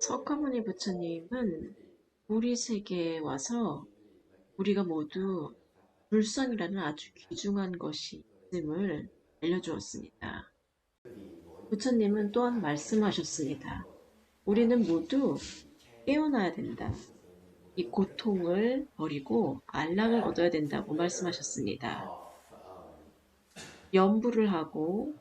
석가모니 부처님은 우리 세계에 와서 우리가 모두 불성이라는 아주 귀중한 것이 있음을 알려주었습니다. 부처님은 또한 말씀하셨습니다. 우리는 모두 깨어나야 된다. 이 고통을 버리고 안락을 얻어야 된다고 말씀하셨습니다. 염불을 하고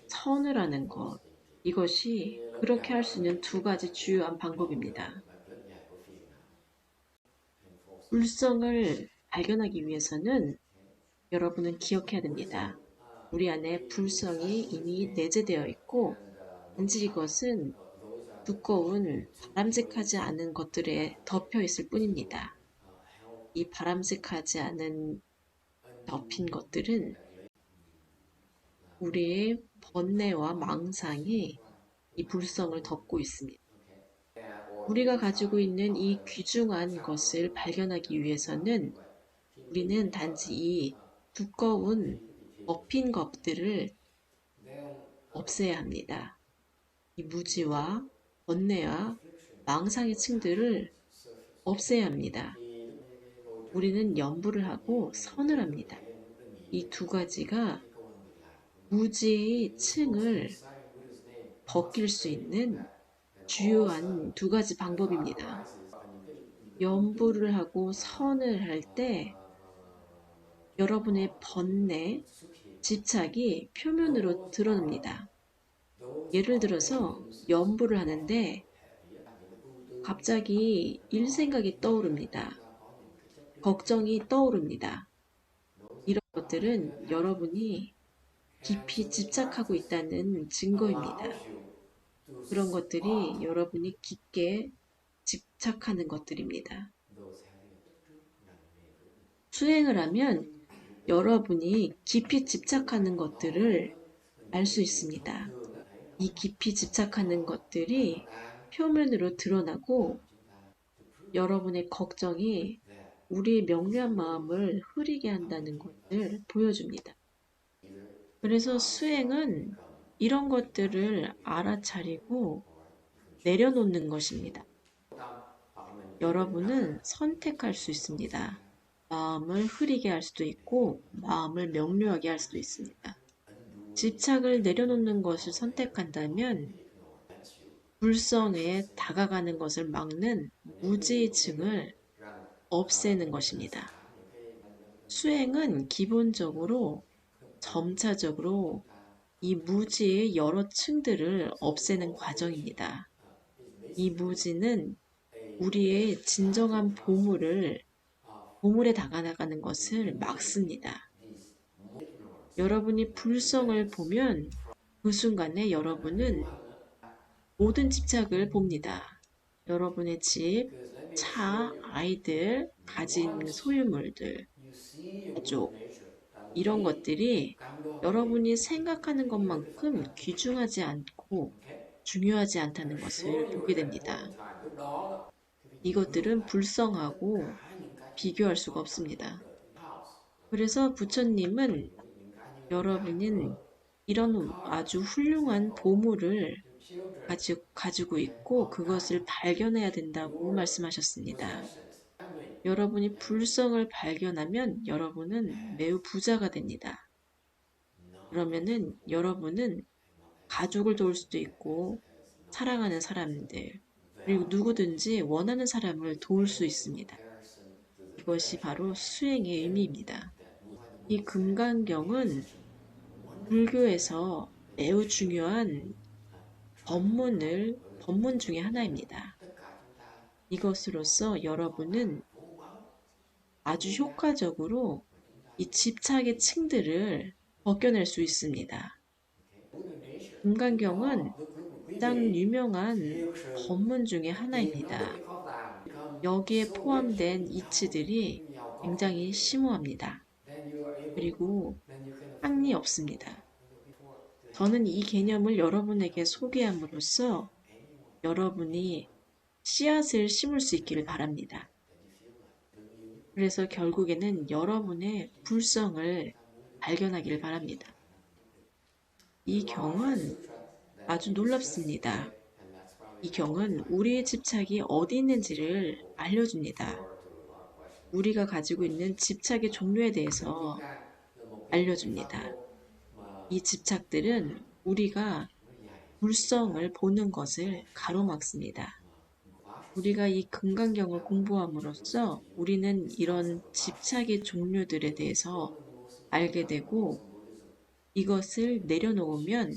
선을 하는 것, 이것이 그렇게 할 수 있는 두 가지 주요한 방법입니다. 불성을 발견하기 위해서는 여러분은 기억해야 됩니다. 우리 안에 불성이 이미 내재되어 있고, 단지 이것은 두꺼운 바람직하지 않은 것들에 덮여 있을 뿐입니다. 이 바람직하지 않은 덮인 것들은 우리의 번뇌와 망상이 이 불성을 덮고 있습니다. 우리가 가지고 있는 이 귀중한 것을 발견하기 위해서는 우리는 단지 이 두꺼운 덮인 것들을 없애야 합니다. 이 무지와 번뇌와 망상의 층들을 없애야 합니다. 우리는 염불을 하고 선을 합니다. 이 두 가지가 무지의 층을 벗길 수 있는 주요한 두 가지 방법입니다. 염불을 하고 선을 할 때 여러분의 번뇌, 집착이 표면으로 드러납니다. 예를 들어서 염불을 하는데 갑자기 일 생각이 떠오릅니다. 걱정이 떠오릅니다. 이런 것들은 여러분이 깊이 집착하고 있다는 증거입니다. 그런 것들이 여러분이 깊게 집착하는 것들입니다. 수행을 하면 여러분이 깊이 집착하는 것들을 알 수 있습니다. 이 깊이 집착하는 것들이 표면으로 드러나고 여러분의 걱정이 우리의 명료한 마음을 흐리게 한다는 것을 보여줍니다. 그래서 수행은 이런 것들을 알아차리고 내려놓는 것입니다. 여러분은 선택할 수 있습니다. 마음을 흐리게 할 수도 있고 마음을 명료하게 할 수도 있습니다. 집착을 내려놓는 것을 선택한다면 불성에 다가가는 것을 막는 무지층을 없애는 것입니다. 수행은 기본적으로 점차적으로 이 무지의 여러 층들을 없애는 과정입니다. 이 무지는 우리의 진정한 보물에 다가가는 것을 막습니다. 여러분이 불성을 보면 그 순간에 여러분은 모든 집착을 봅니다. 여러분의 집, 차, 아이들, 가진 소유물들, 가족, 이런 것들이 여러분이 생각하는 것만큼 귀중하지 않고 중요하지 않다는 것을 보게 됩니다. 이것들은 불성하고 비교할 수가 없습니다. 그래서 부처님은 여러분은 이런 아주 훌륭한 보물을 가지고 있고 그것을 발견해야 된다고 말씀하셨습니다. 여러분이 불성을 발견하면 여러분은 매우 부자가 됩니다. 그러면은 여러분은 가족을 도울 수도 있고 사랑하는 사람들 그리고 누구든지 원하는 사람을 도울 수 있습니다. 이것이 바로 수행의 의미입니다. 이 금강경은 불교에서 매우 중요한 법문 중에 하나입니다. 이것으로써 여러분은 아주 효과적으로 이 집착의 층들을 벗겨낼 수 있습니다. 금강경은 가장 유명한 법문 중에 하나입니다. 여기에 포함된 이치들이 굉장히 심오합니다. 그리고 한이 없습니다. 저는 이 개념을 여러분에게 소개함으로써 여러분이 씨앗을 심을 수 있기를 바랍니다. 그래서 결국에는 여러분의 불성을 발견하기를 바랍니다. 이 경은 아주 놀랍습니다. 이 경은 우리의 집착이 어디 있는지를 알려줍니다. 우리가 가지고 있는 집착의 종류에 대해서 알려줍니다. 이 집착들은 우리가 불성을 보는 것을 가로막습니다. 우리가 이 금강경을 공부함으로써 우리는 이런 집착의 종류들에 대해서 알게 되고 이것을 내려놓으면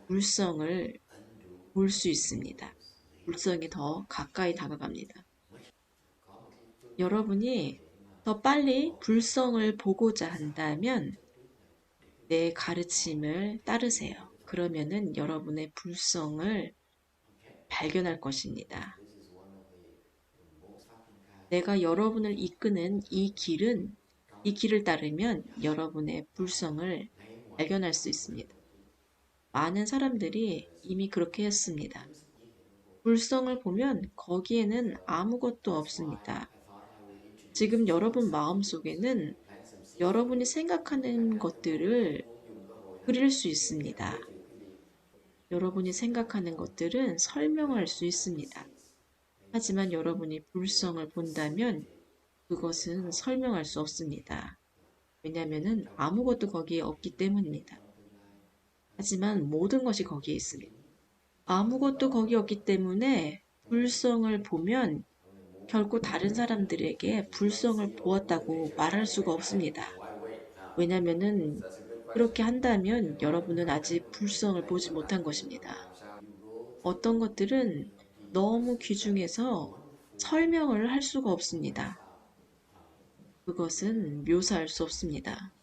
불성을 볼 수 있습니다. 불성이 더 가까이 다가갑니다. 여러분이 더 빨리 불성을 보고자 한다면 내 가르침을 따르세요. 그러면은 여러분의 불성을 발견할 것입니다. 내가 여러분을 이끄는 이 길을 따르면 여러분의 불성을 발견할 수 있습니다. 많은 사람들이 이미 그렇게 했습니다. 불성을 보면 거기에는 아무것도 없습니다. 지금 여러분 마음속에는 여러분이 생각하는 것들을 그릴 수 있습니다. 여러분이 생각하는 것들은 설명할 수 있습니다. 하지만 여러분이 불성을 본다면 그것은 설명할 수 없습니다. 왜냐하면 아무것도 거기에 없기 때문입니다. 하지만 모든 것이 거기에 있습니다. 아무것도 거기 없기 때문에 불성을 보면 결코 다른 사람들에게 불성을 보았다고 말할 수가 없습니다. 왜냐하면 그렇게 한다면 여러분은 아직 불성을 보지 못한 것입니다. 어떤 것들은 너무 귀중해서 설명을 할 수가 없습니다. 그것은 묘사할 수 없습니다.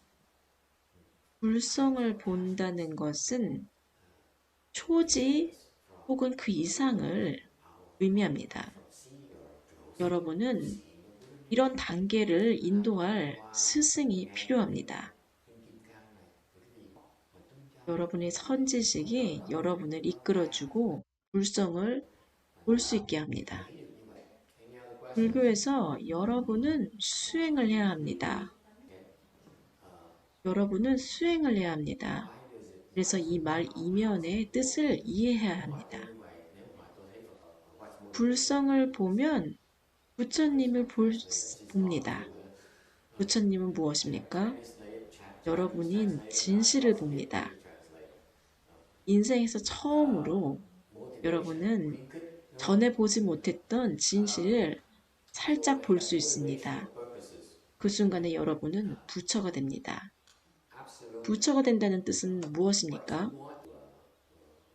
불성을 본다는 것은 초지 혹은 그 이상을 의미합니다. 여러분은 이런 단계를 인도할 스승이 필요합니다. 여러분의 선지식이 여러분을 이끌어주고 불성을 볼 수 있게 합니다. 불교에서 여러분은 수행을 해야 합니다. 여러분은 수행을 해야 합니다. 그래서 이 말 이면의 뜻을 이해해야 합니다. 불성을 보면 부처님을 봅니다. 부처님은 무엇입니까? 여러분인 진실을 봅니다. 인생에서 처음으로 여러분은 전에 보지 못했던 진실을 살짝 볼 수 있습니다. 그 순간에 여러분은 부처가 됩니다. 부처가 된다는 뜻은 무엇입니까?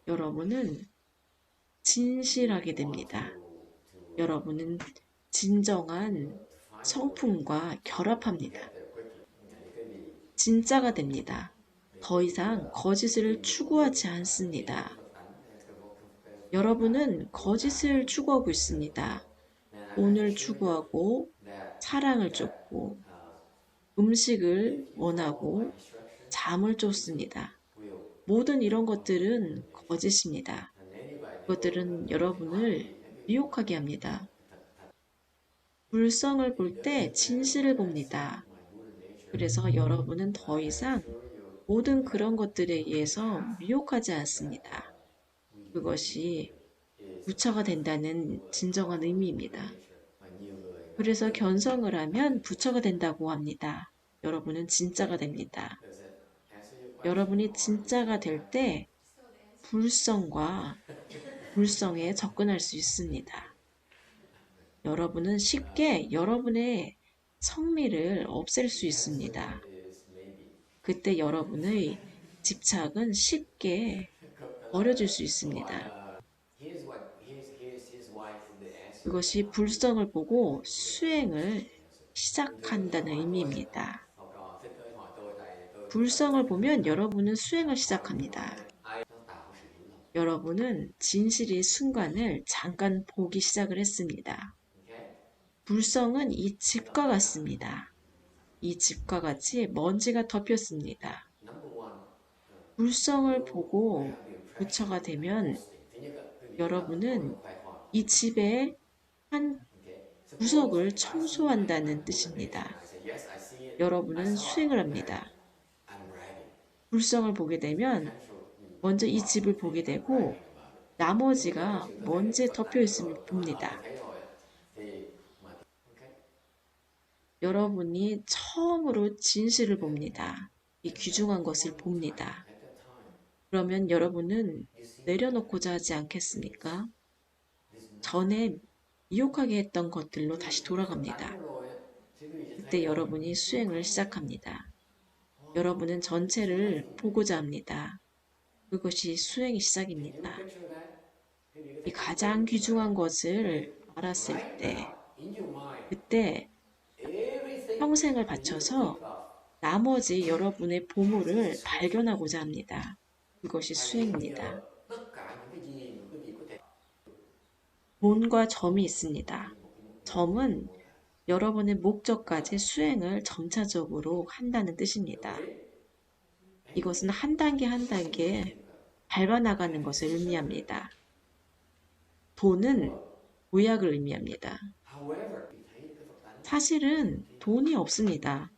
여러분은 진실하게 됩니다. 여러분은 진정한 성품과 결합합니다. 진짜가 됩니다. 더 이상 거짓을 추구하지 않습니다. 여러분은 거짓을 추구하고 있습니다. 돈을 추구하고 사랑을 쫓고 음식을 원하고 잠을 쫓습니다. 모든 이런 것들은 거짓입니다. 그것들은 여러분을 미혹하게 합니다. 불성을 볼 때 진실을 봅니다. 그래서 여러분은 더 이상 모든 그런 것들에 의해서 미혹하지 않습니다. 그것이 부처가 된다는 진정한 의미입니다. 그래서 견성을 하면 부처가 된다고 합니다. 여러분은 진짜가 됩니다. 여러분이 진짜가 될 때 불성과 불성에 접근할 수 있습니다. 여러분은 쉽게 여러분의 성미를 없앨 수 있습니다. 그때 여러분의 집착은 쉽게 버려질 수 있습니다. 그것이 불성을 보고 수행을 시작한다는 의미입니다. 불성을 보면 여러분은 수행을 시작합니다. 여러분은 진실의 순간을 잠깐 보기 시작을 했습니다. 불성은 이 집과 같습니다. 이 집과 같이 먼지가 덮였습니다. 불성을 보고 부처가 되면 여러분은 이 집의 한 구석을 청소한다는 뜻입니다. 여러분은 수행을 합니다. 불성을 보게 되면 먼저 이 집을 보게 되고 나머지가 먼지에 덮여 있음을 thì 봅니다. thấy rồi á. Thì mà cái 여러분이 처음으로 진실을 봅니다. 이 at that 귀중한 것을 point of time, 봅니다. at that time, 그러면 여러분은 you see that 내려놓고자 하지 this 않겠습니까? this nothing. 전에 미혹하게 했던 것들로 Khi 다시 khi Phật tánh 돌아갑니다. nó rồi á, thì quý vị sẽ thấy 그때 rằng 여러분이 nó không 수행을 phải như vậy. 시작합니다. Wow, 여러분은 it's 전체를 amazing. 보고자 합니다. 그것이 수행의 Can you 시작입니다. picture that? Quý vị có 이 thể tưởng 가장 tượng như vậy. 귀중한 것을 Thì 알았을 right 때, now, in your mind, 그때 everything 평생을 that you could 바쳐서 think of, 나머지 여러분의 that's 보물을 this way. 발견하고자 합니다. 그것이 Và hiện 수행입니다. giờ, tất cả những cái gì mà quý vị có thể 본과 점이 있습니다. như một 점은 mô tả. 여러분의 목적까지 수행을 점차적으로 한다는 뜻입니다. 이것은 한 단계 한 단계 밟아나가는 것을 의미합니다. 돈은 보약을 의미합니다. However, thì thấy cái Phật tánh 사실은 돈이 없습니다.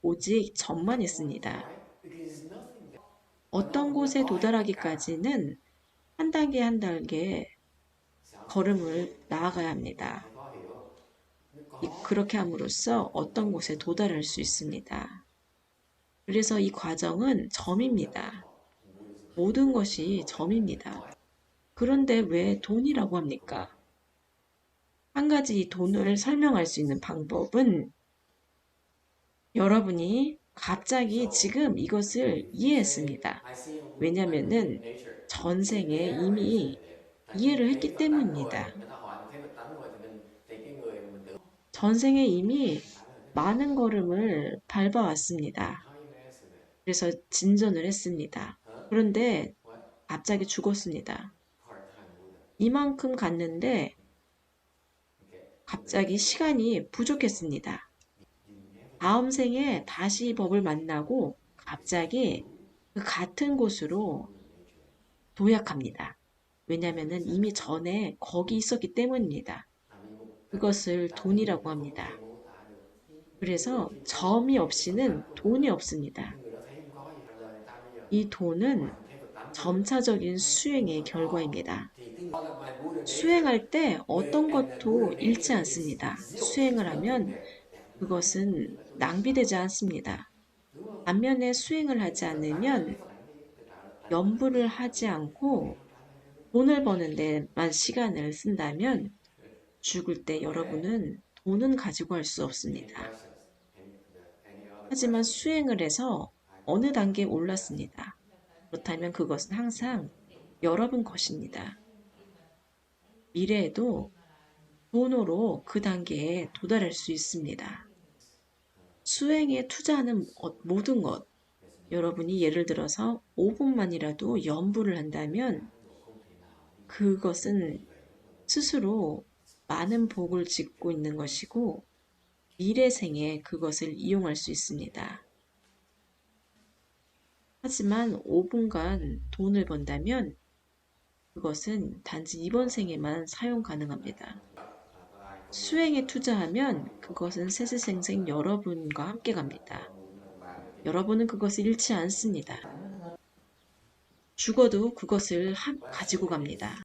오직 점만 있습니다. right? Because nothing that 어떤 곳에 도달하기까지는 한 단계 한 단계 걸음을 나아가야 합니다. phải có hiểu không? Nó có 그렇게 함으로써 어떤 곳에 도달할 수 있습니다. 그래서 이 과정은 점입니다. 모든 것이 점입니다. 그런데 왜 돈이라고 합니까? 한 가지 이 돈을 설명할 수 있는 방법은 여러분이 갑자기 지금 이것을 이해했습니다. I see a 왜냐면은 nature. 전생에 There 이미 is tại vì 이해를 thấy 했기 Phật tánh rồi, 때문입니다. người ta hỏi mình thấy Phật tánh rồi thì mình thì cái người mà mình tưởng 전생에 이미 많은 걸음을 밟아왔습니다. how you answer that? 그래서 진전을 했습니다. Huh? 그런데 What? 갑자기 죽었습니다. Hard time Buddha. 이만큼 갔는데 Okay. 갑자기 시간이 부족했습니다. 다음 생에 다시 법을 만나고 갑자기 그 같은 곳으로 도약합니다. 왜냐하면 이미 전에 거기 있었기 때문입니다. 그것을 돈이라고 합니다. 그래서 점이 없이는 돈이 없습니다. Người đó thấy không có gì rồi người ta bây giờ 이 돈은 thấy Phật tánh 점차적인 수행의 결과입니다. thì cái đó là my Buddha nature. 수행할 때 어떤 것도 잃지 않습니다. 수행을 하면 그것은 낭비되지 않습니다. 반면에 수행을 하지 않으면 염불을 하지 않고 돈을 버는 데만 시간을 쓴다면 죽을 때 여러분은 돈은 가지고 할 수 없습니다. 하지만 수행을 해서 어느 단계에 올랐습니다. 그렇다면 그것은 항상 여러분 것입니다. 미래에도 돈으로 그 단계에 도달할 수 있습니다. 수행에 투자하는 모든 것, 여러분이 예를 들어서 5분만이라도 염불을 한다면 그것은 스스로 많은 복을 짓고 있는 것이고 미래 생에 그것을 이용할 수 있습니다. 하지만 5분간 돈을 번다면 그것은 단지 이번 생에만 사용 가능합니다. 수행에 투자하면 그것은 세세생생 여러분과 함께 갑니다. 여러분은 그것을 잃지 않습니다. 죽어도 그것을 가지고 갑니다.